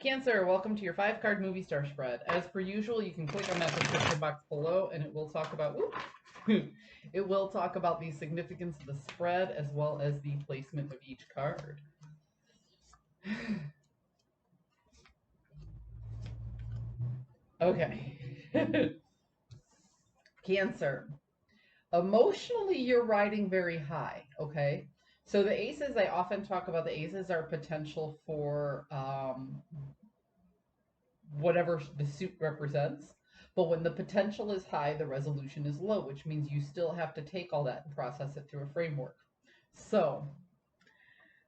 Cancer, welcome to your 5-card movie star spread. As per usual, you can click on that description box below and it will talk about it will talk about the significance of the spread as well as the placement of each card. Okay. Cancer. Emotionally, you're riding very high, okay? So the aces, I often talk about the aces are potential for whatever the suit represents. But when the potential is high, the resolution is low, which means you still have to take all that and process it through a framework. So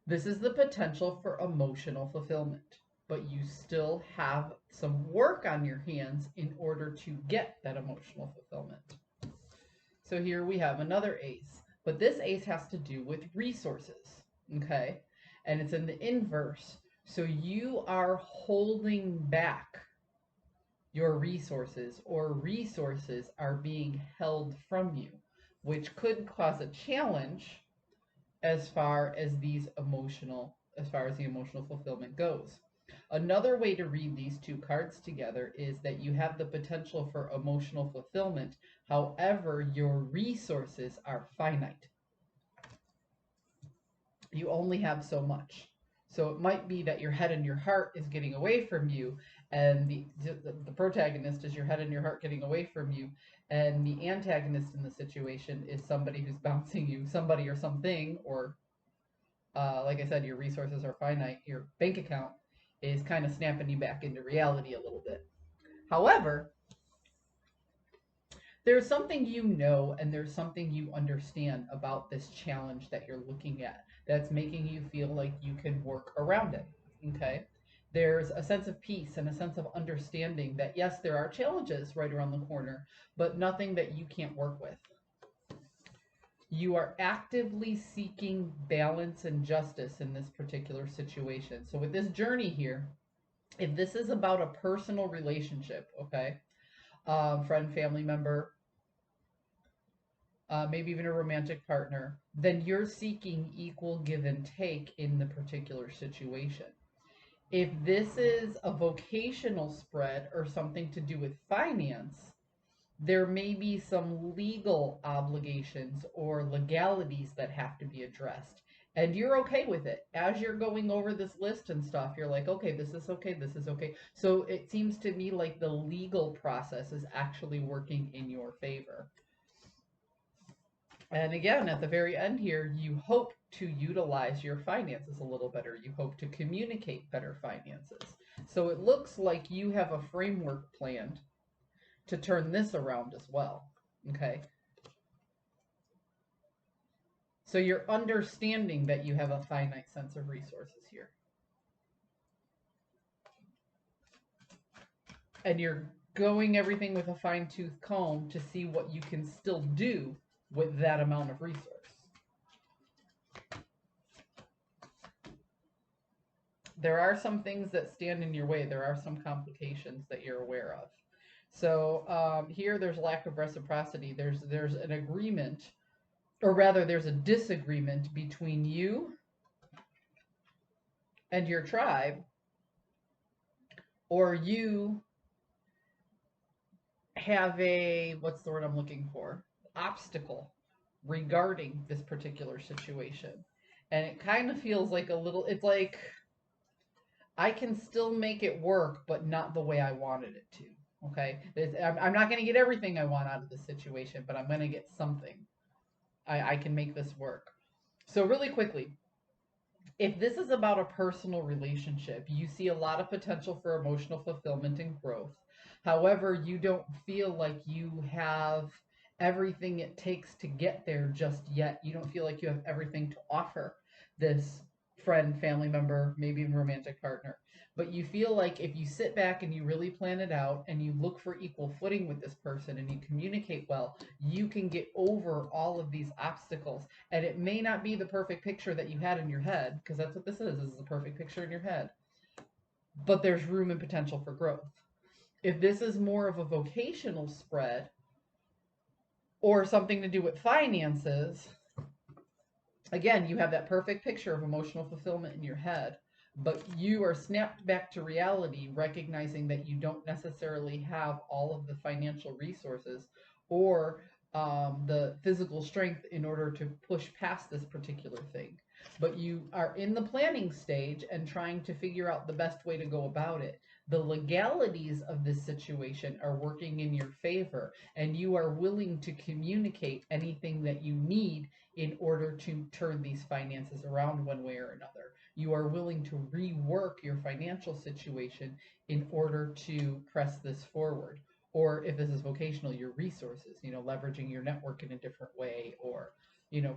this is the potential for emotional fulfillment, but you still have some work on your hands in order to get that emotional fulfillment. So here we have another ace, but this ace has to do with resources, okay? And it's in the inverse. So you are holding back your resources, or resources are being held from you, which could cause a challenge as far as the emotional fulfillment goes. Another way to read these two cards together is that you have the potential for emotional fulfillment. However, your resources are finite. You only have so much. So it might be that your head and your heart is getting away from you, and the protagonist is your head and your heart getting away from you, and the antagonist in the situation is somebody who's bouncing you, somebody or something, or like I said, your resources are finite. Your bank account is kind of snapping you back into reality a little bit. However, there's something you know and there's something you understand about this challenge that you're looking at that's making you feel like you can work around it. Okay. There's a sense of peace and a sense of understanding that, yes, there are challenges right around the corner, but nothing that you can't work with. You are actively seeking balance and justice in this particular situation. So, with this journey here, if this is about a personal relationship, okay, friend, family member, maybe even a romantic partner, then you're seeking equal give and take in the particular situation. If this is a vocational spread or something to do with finance, there may be some legal obligations or legalities that have to be addressed. And you're okay with it. As you're going over this list and stuff, you're like, okay, this is okay, this is okay. So it seems to me like the legal process is actually working in your favor. And again, at the very end here, you hope to utilize your finances a little better. You hope to communicate better finances. So it looks like you have a framework planned to turn this around as well. Okay. So you're understanding that you have a finite sense of resources here. And you're going everything with a fine-tooth comb to see what you can still do with that amount of resource. There are some things that stand in your way. There are some complications that you're aware of. So here there's lack of reciprocity. There's an agreement, or rather there's a disagreement between you and your tribe, or you have a, what's the word I'm looking for? Obstacle regarding this particular situation. And it kind of feels like a little, it's like, I can still make it work, but not the way I wanted it to. Okay. I'm not going to get everything I want out of this situation, but I'm going to get something. I can make this work. So really quickly, if this is about a personal relationship, you see a lot of potential for emotional fulfillment and growth. However, you don't feel like you have everything it takes to get there just yet. You don't feel like you have everything to offer this friend, family member, maybe even romantic partner. But you feel like if you sit back and you really plan it out and you look for equal footing with this person and you communicate well, you can get over all of these obstacles. And it may not be the perfect picture that you had in your head, because that's what this is a perfect picture in your head. But there's room and potential for growth. If this is more of a vocational spread or something to do with finances, again, you have that perfect picture of emotional fulfillment in your head. but you are snapped back to reality, recognizing that you don't necessarily have all of the financial resources or the physical strength in order to push past this particular thing. But you are in the planning stage and trying to figure out the best way to go about it. The legalities of this situation are working in your favor, and you are willing to communicate anything that you need in order to turn these finances around one way or another. You are willing to rework your financial situation in order to press this forward. Or if this is vocational, your resources, leveraging your network in a different way, or,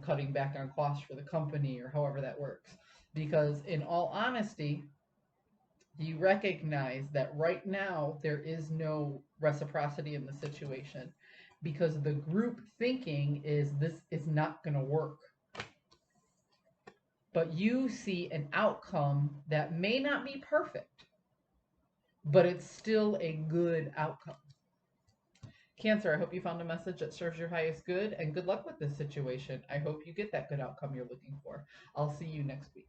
cutting back on costs for the company, or however that works. Because in all honesty, you recognize that right now there is no reciprocity in the situation because the group thinking is this is not going to work, but you see an outcome that may not be perfect, but it's still a good outcome. Cancer, I hope you found a message that serves your highest good, and good luck with this situation. I hope you get that good outcome you're looking for. I'll see you next week.